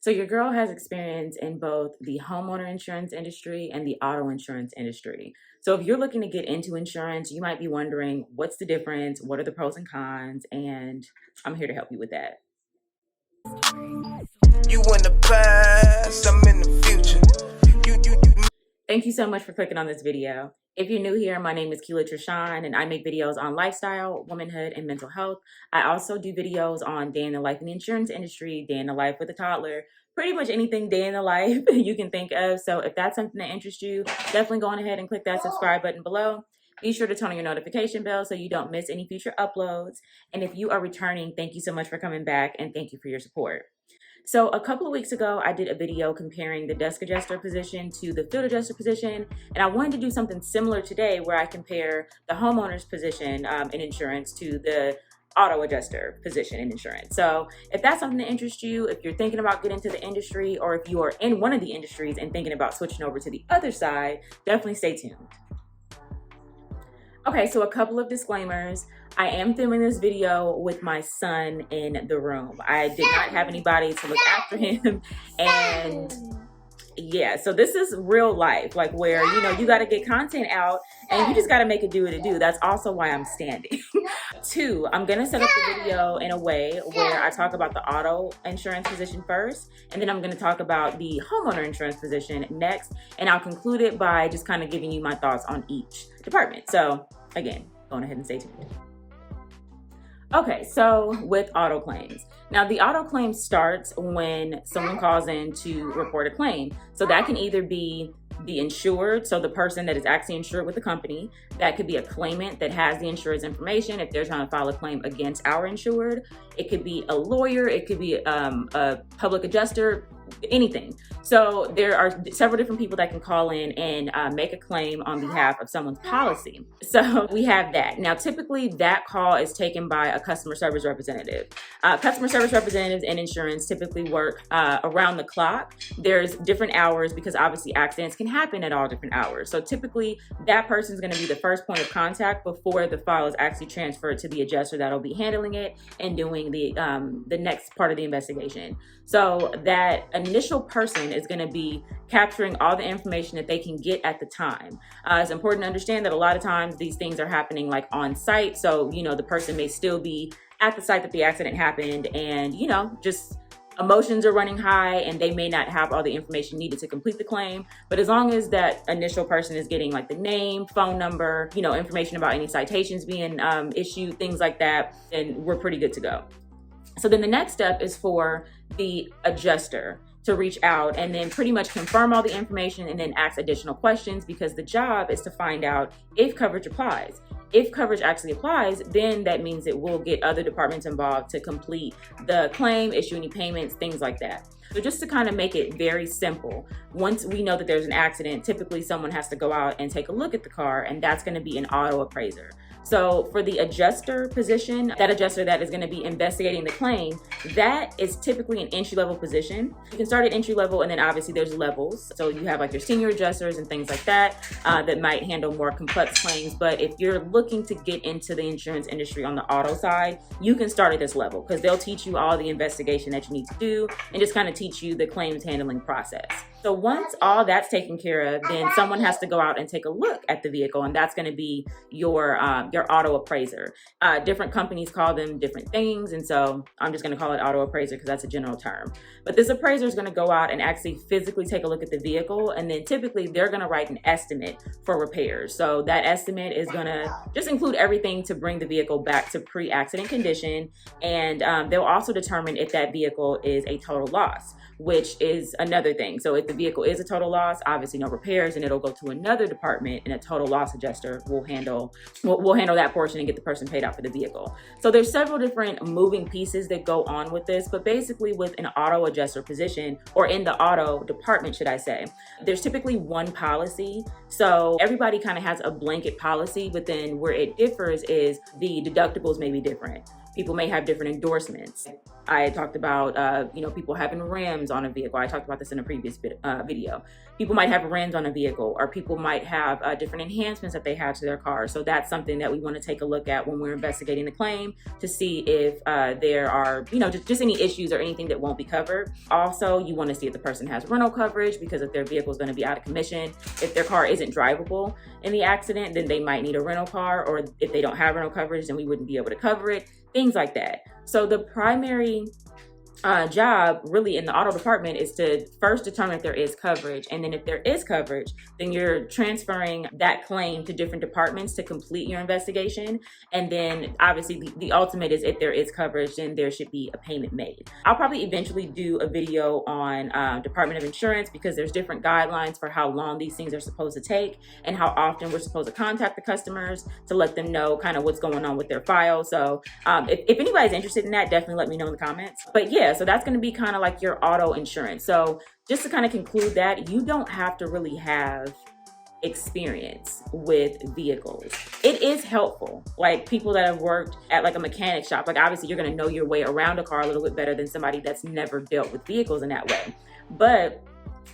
So your girl has experience in both the homeowner insurance industry and the auto insurance industry. So if you're looking to get into insurance, you might be wondering what's the difference, what are the pros and cons, and I'm here to help you with that. You in the past, I'm in the future. Thank you so much for clicking on this video. If you're new here, my name is Keela Trishan, and I make videos on lifestyle, womanhood, and mental health. I also do videos on day in the life in the insurance industry, day in the life with a toddler, pretty much anything day in the life you can think of. So if that's something that interests you, definitely go on ahead and click that subscribe button below. Be sure to turn on your notification bell so you don't miss any future uploads. And if you are returning, thank you so much for coming back, and thank you for your support. So a couple of weeks ago, I did a video comparing the desk adjuster position to the field adjuster position, and I wanted to do something similar today where I compare the homeowner's position in insurance to the auto adjuster position in insurance. So if that's something that interests you, if you're thinking about getting into the industry, or if you are in one of the industries and thinking about switching over to the other side, definitely stay tuned. Okay, so a couple of disclaimers. I am filming this video with my son in the room. I did not have anybody to look after him. And yeah, so this is real life, like where, you got to get content out and you just got to make it do what it do. That's also why I'm standing. Two, I'm going to set up the video in a way where I talk about the auto insurance position first, and then I'm going to talk about the homeowner insurance position next, and I'll conclude it by just kind of giving you my thoughts on each department. So again, go on ahead and stay tuned. Okay, so with auto claims. Now, the auto claim starts when someone calls in to report a claim. So that can either be the insured, so the person that is actually insured with the company. That could be a claimant that has the insured's information if they're trying to file a claim against our insured. It could be a lawyer, it could be a public adjuster, anything. So there are several different people that can call in and make a claim on behalf of someone's policy. So we have that. Now, typically that call is taken by a customer service representative. Customer service representatives in insurance typically work around the clock. There's different hours because obviously accidents can happen at all different hours. So typically that person is going to be the first point of contact before the file is actually transferred to the adjuster that'll be handling it and doing the next part of the investigation. So that initial person is going to be capturing all the information that they can get at the time. It's important to understand that a lot of times these things are happening like on site. So, the person may still be at the site that the accident happened and, just emotions are running high and they may not have all the information needed to complete the claim. But as long as that initial person is getting like the name, phone number, information about any citations being issued, things like that, then we're pretty good to go. So then the next step is for the adjuster to reach out and then pretty much confirm all the information and then ask additional questions, because the job is to find out if coverage applies. If coverage actually applies, then that means it will get other departments involved to complete the claim, issue any payments, things like that. So just to kind of make it very simple, once we know that there's an accident, typically someone has to go out and take a look at the car, and that's going to be an auto appraiser. So for the adjuster position, that adjuster that is going to be investigating the claim, that is typically an entry-level position. You can start at entry-level, and then obviously there's levels. So you have like your senior adjusters and things like that that might handle more complex claims. But if you're looking to get into the insurance industry on the auto side, you can start at this level because they'll teach you all the investigation that you need to do and just kind of teach you the claims handling process. So once all that's taken care of, then someone has to go out and take a look at the vehicle, and that's going to be your auto appraiser. Different companies call them different things, and so I'm just going to call it auto appraiser because that's a general term. But this appraiser is going to go out and actually physically take a look at the vehicle, and then typically they're going to write an estimate for repairs. So that estimate is going to just include everything to bring the vehicle back to pre-accident condition, and they'll also determine if that vehicle is a total loss, which is another thing. So if the vehicle is a total loss, obviously no repairs, and it'll go to another department, and a total loss adjuster will handle that portion and get the person paid out for the vehicle. So there's several different moving pieces that go on with this, but basically with an auto adjuster position, or in the auto department, should I say, there's typically one policy. So everybody kind of has a blanket policy, but then where it differs is the deductibles may be different. People may have different endorsements. I talked about, people having rims on a vehicle. I talked about this in a previous video. People might have rims on a vehicle, or people might have different enhancements that they have to their car. So that's something that we want to take a look at when we're investigating the claim to see if there are, just any issues or anything that won't be covered. Also, you want to see if the person has rental coverage, because if their vehicle is going to be out of commission, if their car isn't drivable in the accident, then they might need a rental car, or if they don't have rental coverage, then we wouldn't be able to cover it, things like that. So the primary job really in the auto department is to first determine if there is coverage, and then if there is coverage, then you're transferring that claim to different departments to complete your investigation. And then obviously the ultimate is if there is coverage, then there should be a payment made. I'll probably eventually do a video on Department of Insurance, because there's different guidelines for how long these things are supposed to take and how often we're supposed to contact the customers to let them know kind of what's going on with their file. So if anybody's interested in that, definitely let me know in the comments. But yeah, so that's going to be kind of like your auto insurance. So just to kind of conclude that, you don't have to really have experience with vehicles. It is helpful. Like people that have worked at like a mechanic shop, like obviously you're going to know your way around a car a little bit better than somebody that's never dealt with vehicles in that way. But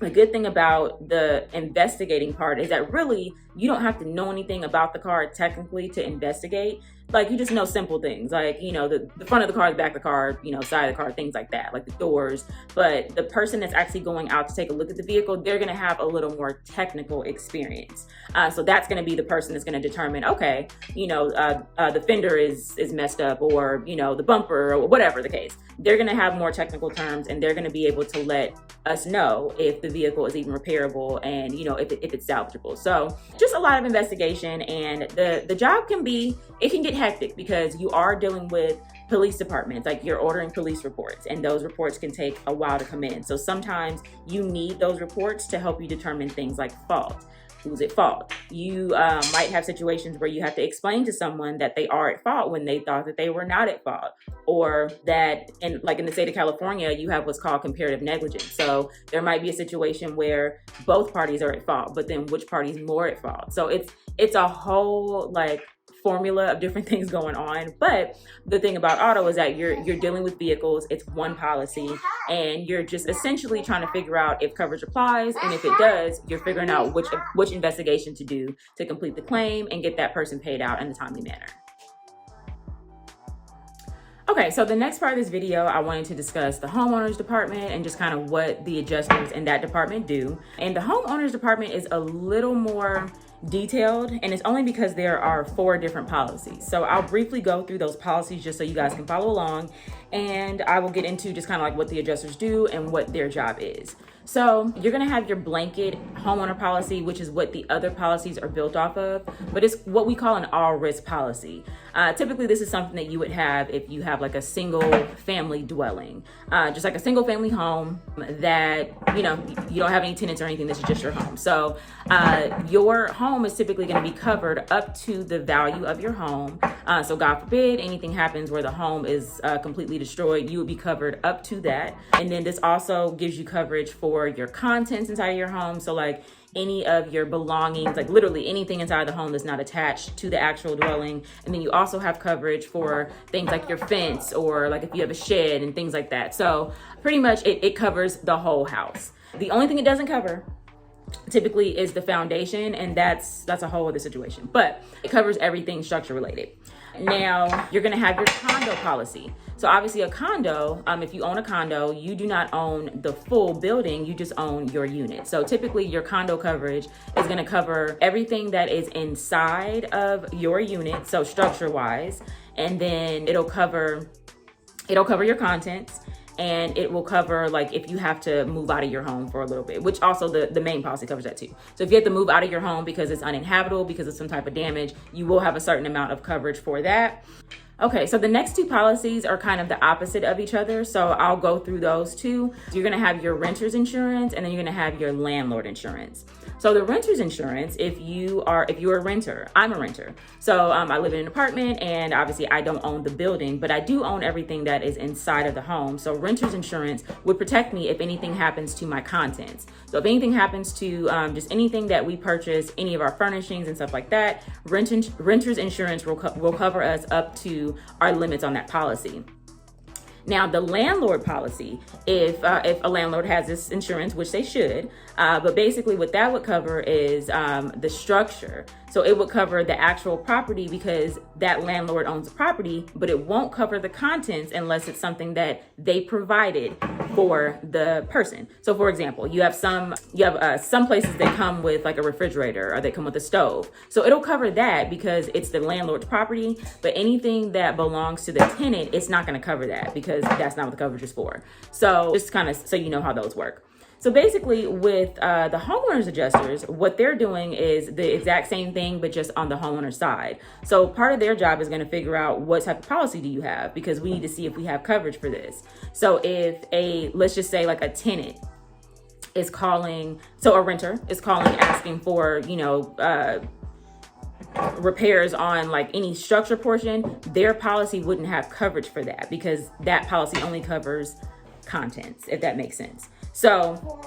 the good thing about the investigating part is that really you don't have to know anything about the car technically to investigate. Like you just know simple things like, the front of the car, the back of the car, side of the car, things like that, like the doors. But the person that's actually going out to take a look at the vehicle, they're going to have a little more technical experience. So that's going to be the person that's going to determine, okay, the fender is messed up, or, the bumper, or whatever the case. They're going to have more technical terms, and they're going to be able to let us know if the vehicle is even repairable and, if it's salvageable. So just a lot of investigation, and the job can get hectic because you are dealing with police departments. Like you're ordering police reports, and those reports can take a while to come in. So sometimes you need those reports to help you determine things like fault. Who's at fault? You might have situations where you have to explain to someone that they are at fault when they thought that they were not at fault, or that in the state of California, you have what's called comparative negligence. So there might be a situation where both parties are at fault, but then which party is more at fault? So it's a whole formula of different things going on. But the thing about auto is that you're dealing with vehicles. It's one policy, and you're just essentially trying to figure out if coverage applies, and if it does, you're figuring out which investigation to do to complete the claim and get that person paid out in a timely manner. Okay, so the next part of this video, I wanted to discuss the homeowners department and just kind of what the adjusters in that department do. And the homeowners department is a little more detailed, and it's only because there are 4 different policies. So I'll briefly go through those policies just so you guys can follow along, and I will get into just kind of like what the adjusters do and what their job is. So you're gonna have your blanket homeowner policy, which is what the other policies are built off of, but it's what we call an all risk policy. Typically this is something that you would have if you have like a single family dwelling, just like a single family home that, you don't have any tenants or anything, this is just your home. So your home is typically gonna be covered up to the value of your home. So God forbid anything happens where the home is completely destroyed, you would be covered up to that. And then this also gives you coverage for your contents inside of your home. So like any of your belongings, like literally anything inside the home that's not attached to the actual dwelling. And then you also have coverage for things like your fence, or like if you have a shed and things like that. So pretty much it covers the whole house. The only thing it doesn't cover typically is the foundation, and that's a whole other situation, but it covers everything structure related. Now you're going to have your condo policy. So obviously a condo, if you own a condo, you do not own the full building, you just own your unit. So typically your condo coverage is going to cover everything that is inside of your unit, so structure wise, and then it'll cover your contents. And it will cover like if you have to move out of your home for a little bit, which also the main policy covers that too. So if you have to move out of your home because it's uninhabitable, because of some type of damage, you will have a certain amount of coverage for that. Okay, so the next 2 policies are kind of the opposite of each other. So I'll go through those 2. So you're gonna have your renter's insurance, and then you're gonna have your landlord insurance. So the renter's insurance, if you're a renter, I'm a renter. So I live in an apartment, and obviously I don't own the building, but I do own everything that is inside of the home. So renter's insurance would protect me if anything happens to my contents. So if anything happens to just anything that we purchase, any of our furnishings and stuff like that, renter's insurance will cover us up to our limits on that policy. Now, the landlord policy, if a landlord has this insurance, which they should, but basically what that would cover is the structure. So it would cover the actual property because that landlord owns the property, but it won't cover the contents unless it's something that they provided for the person. So for example, you have some places that come with like a refrigerator, or they come with a stove. So it'll cover that because it's the landlord's property, but anything that belongs to the tenant, it's not going to cover that because that's not what the coverage is for. So just kind of so you know how those work. So basically with the homeowner's adjusters, what they're doing is the exact same thing, but just on the homeowner side. So part of their job is going to figure out what type of policy do you have, because we need to see if we have coverage for this. So if let's just say like a tenant is calling, so a renter is calling asking for, repairs on like any structure portion, their policy wouldn't have coverage for that because that policy only covers contents, if that makes sense. So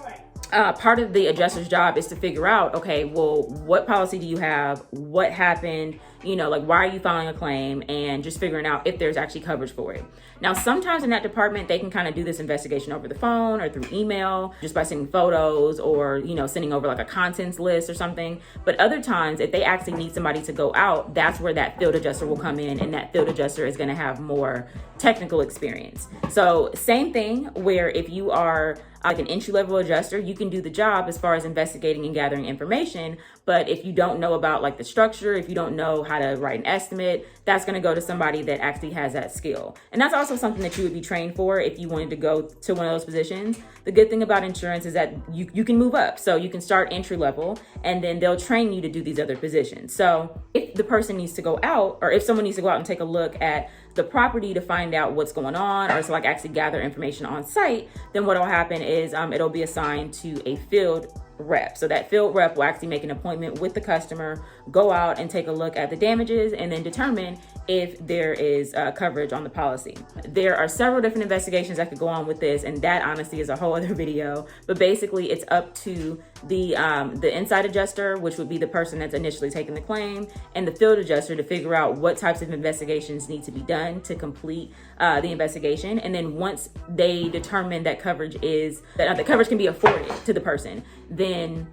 part of the adjuster's job is to figure out, okay, well, what policy do you have? What happened? Like, why are you filing a claim? And just figuring out if there's actually coverage for it. Now, sometimes in that department, they can kind of do this investigation over the phone or through email, just by sending photos or, sending over like a contents list or something. But other times, if they actually need somebody to go out, that's where that field adjuster will come in, and that field adjuster is going to have more technical experience. So same thing where if you are like an entry-level adjuster, you can do the job as far as investigating and gathering information. But if you don't know about like the structure, if you don't know how to write an estimate, that's going to go to somebody that actually has that skill. And that's also something that you would be trained for if you wanted to go to one of those positions. The good thing about insurance is that you can move up. So you can start entry level, and then they'll train you to do these other positions. So if the person needs to go out, or if someone needs to go out and take a look at the property to find out what's going on, or to like actually gather information on site, then what will happen is it'll be assigned to a field rep. So that field rep will actually make an appointment with the customer, go out and take a look at the damages, and then determine if there is coverage on the policy. There are several different investigations that could go on with this, and that honestly is a whole other video. But basically, it's up to the inside adjuster, which would be the person that's initially taking the claim, and the field adjuster to figure out what types of investigations need to be done to complete the investigation. And then once they determine that coverage can be afforded to the person, then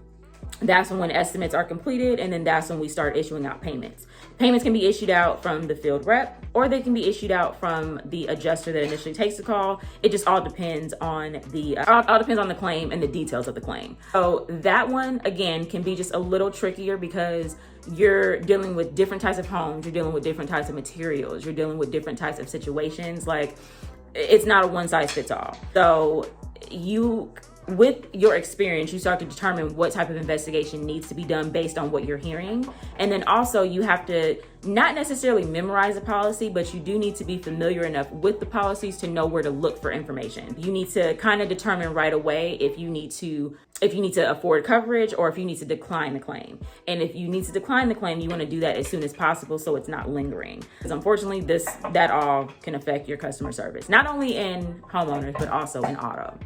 that's when estimates are completed, and then that's when we start issuing out payments. Payments can be issued out from the field rep, or they can be issued out from the adjuster that initially takes the call. It just all depends on the claim and the details of the claim. So that one, again, can be just a little trickier because you're dealing with different types of homes, you're dealing with different types of materials, you're dealing with different types of situations. Like, it's not a one size fits all. So with your experience, you start to determine what type of investigation needs to be done based on what you're hearing. And then also you have to not necessarily memorize the policy, but you do need to be familiar enough with the policies to know where to look for information. You need to kind of determine right away if you need to afford coverage or if you need to decline the claim. And if you need to decline the claim, you want to do that as soon as possible so it's not lingering. Because unfortunately, that all can affect your customer service, not only in homeowners, but also in auto.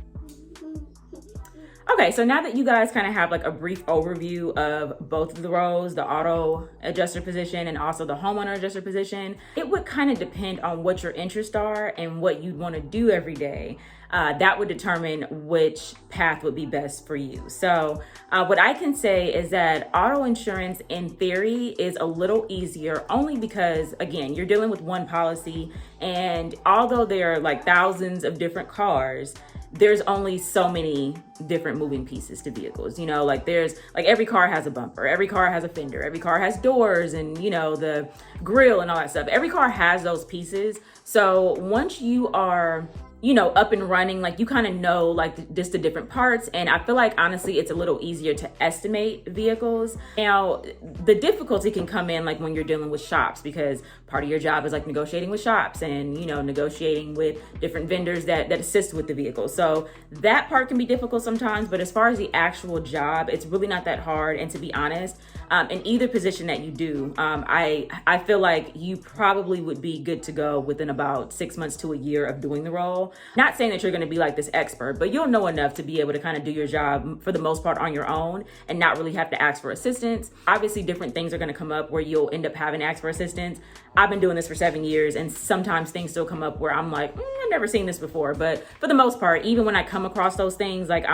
Okay, so now that you guys kind of have like a brief overview of both of the roles, the auto adjuster position and also the homeowner adjuster position, it would kind of depend on what your interests are and what you'd want to do every day. That would determine which path would be best for you. So what I can say is that auto insurance in theory is a little easier only because, again, you're dealing with one policy, and although there are like thousands of different cars, there's only so many different moving pieces to vehicles. Like there's like every car has a bumper, every car has a fender, every car has doors and the grill and all that stuff. Every car has those pieces. So once you are up and running, like you kind of know like just the different parts. And I feel like honestly it's a little easier to estimate vehicles. Now the difficulty can come in like when you're dealing with shops, because part of your job is like negotiating with shops and negotiating with different vendors that assist with the vehicle. So that part can be difficult sometimes, but as far as the actual job, it's really not that hard. And to be honest, in either position that you do, I feel like you probably would be good to go within about 6 months to a year of doing the role. Not saying that you're going to be like this expert, but you'll know enough to be able to kind of do your job for the most part on your own and not really have to ask for assistance. Obviously, different things are going to come up where you'll end up having to ask for assistance. I've been doing this for 7 years, and sometimes things still come up where I'm like, I've never seen this before. But for the most part, even when I come across those things, like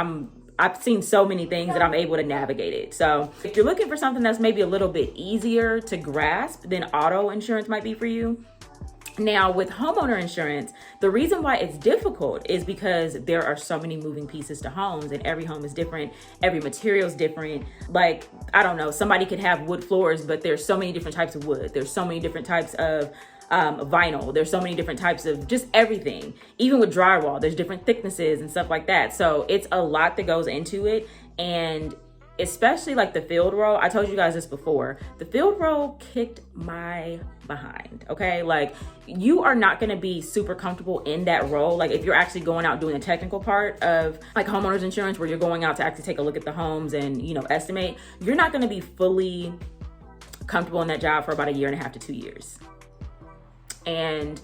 I've seen so many things that I'm able to navigate it. So if you're looking for something that's maybe a little bit easier to grasp, then auto insurance might be for you. Now with homeowner insurance, the reason why it's difficult is because there are so many moving pieces to homes, and every home is different. Every material is different. Like, I don't know, somebody could have wood floors, but there's so many different types of wood. There's so many different types of vinyl. There's so many different types of just everything. Even with drywall, there's different thicknesses and stuff like that. So it's a lot that goes into it. And especially like the field role, I told you guys this before, the field role kicked my behind. Okay, like you are not going to be super comfortable in that role. Like if you're actually going out doing the technical part of like homeowners insurance, where you're going out to actually take a look at the homes and estimate, you're not going to be fully comfortable in that job for about 1.5 to 2 years. And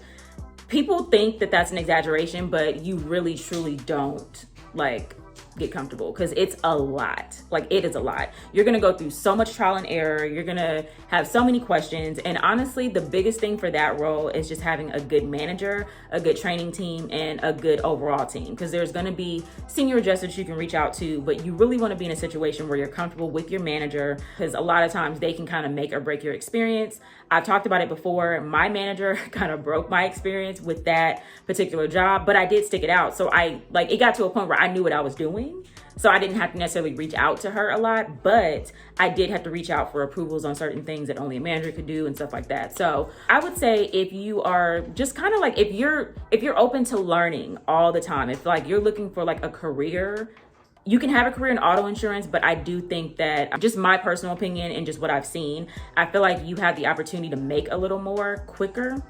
people think that that's an exaggeration, but you really truly don't like get comfortable, because it's a lot. Like it is a lot. You're gonna go through so much trial and error. You're gonna have so many questions. And honestly, the biggest thing for that role is just having a good manager, a good training team, and a good overall team. Because there's gonna be senior adjusters you can reach out to, but you really want to be in a situation where you're comfortable with your manager, because a lot of times they can kind of make or break your experience. I've talked about it before. My manager kind of broke my experience with that particular job, but I did stick it out. So it got to a point where I knew what I was doing. So I didn't have to necessarily reach out to her a lot, but I did have to reach out for approvals on certain things that only a manager could do and stuff like that. So I would say if you are just kind of like, if you're open to learning all the time, if like you're looking for like a career, you can have a career in auto insurance, but I do think that, just my personal opinion and just what I've seen, I feel like you have the opportunity to make a little more quicker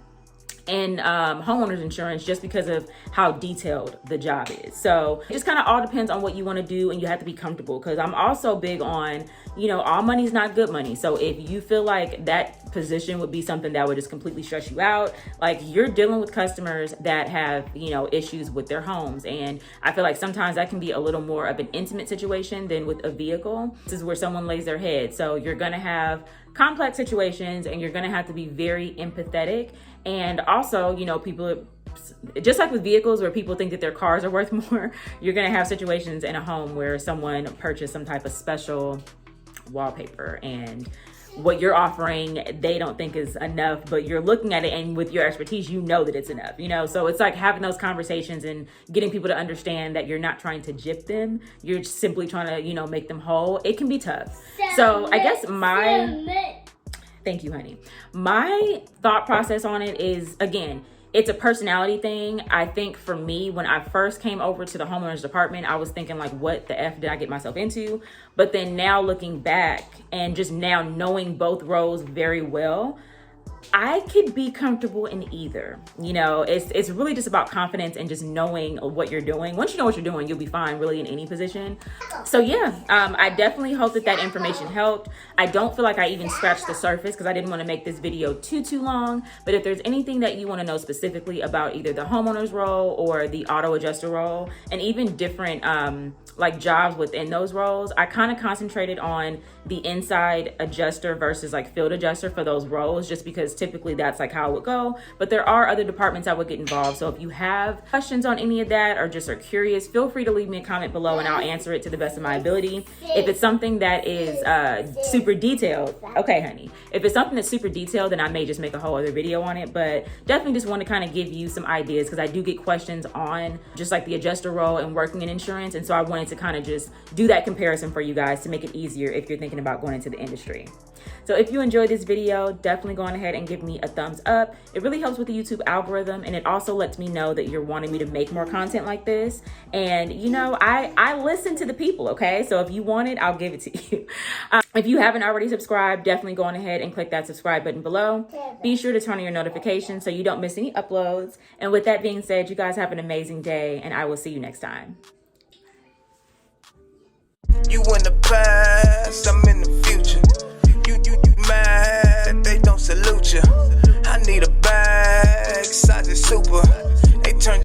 in homeowners insurance, just because of how detailed the job is. So it just kind of all depends on what you want to do, and you have to be comfortable, because I'm also big on, all money's not good money. So if you feel like that position would be something that would just completely stress you out, like you're dealing with customers that have, issues with their homes. And I feel like sometimes that can be a little more of an intimate situation than with a vehicle. This is where someone lays their head. So you're going to have complex situations, and you're going to have to be very empathetic. And also, people, just like with vehicles where people think that their cars are worth more, you're going to have situations in a home where someone purchased some type of special wallpaper, and what you're offering they don't think is enough, but you're looking at it, and with your expertise that it's enough. So it's like having those conversations and getting people to understand that you're not trying to gyp them, you're simply trying to make them whole. It can be tough. So I guess thank you, honey. My thought process on it is, again, it's a personality thing. I think for me, when I first came over to the homeowners department, I was thinking like, what the F did I get myself into? But then now looking back and just now knowing both roles very well, I could be comfortable in either. It's really just about confidence and just knowing what you're doing. Once you know what you're doing, you'll be fine really in any position. So yeah, I definitely hope that information helped. I don't feel like I even scratched the surface, because I didn't want to make this video too long. But if there's anything that you want to know specifically about either the homeowner's role or the auto adjuster role, and even different like jobs within those roles, I kind of concentrated on the inside adjuster versus like field adjuster for those roles, just because typically that's like how it would go. But there are other departments that would get involved. So if you have questions on any of that, or just are curious, feel free to leave me a comment below, and I'll answer it to the best of my ability. If it's something that is super detailed, okay, honey. If it's something that's super detailed, then I may just make a whole other video on it. But definitely just want to kind of give you some ideas, because I do get questions on just like the adjuster role and working in insurance. And so I wanted wanted to kind of just do that comparison for you guys to make it easier if you're thinking about going into the industry. So if you enjoyed this video, definitely go on ahead and give me a thumbs up. It really helps with the YouTube algorithm, and it also lets me know that you're wanting me to make more content like this. And you know, I listen to the people, okay? So if you want it, I'll give it to you. If you haven't already subscribed, definitely go on ahead and click that subscribe button below. Be sure to turn on your notifications so you don't miss any uploads. And with that being said, you guys have an amazing day, and I will see you next time. You in the past, I'm in the future.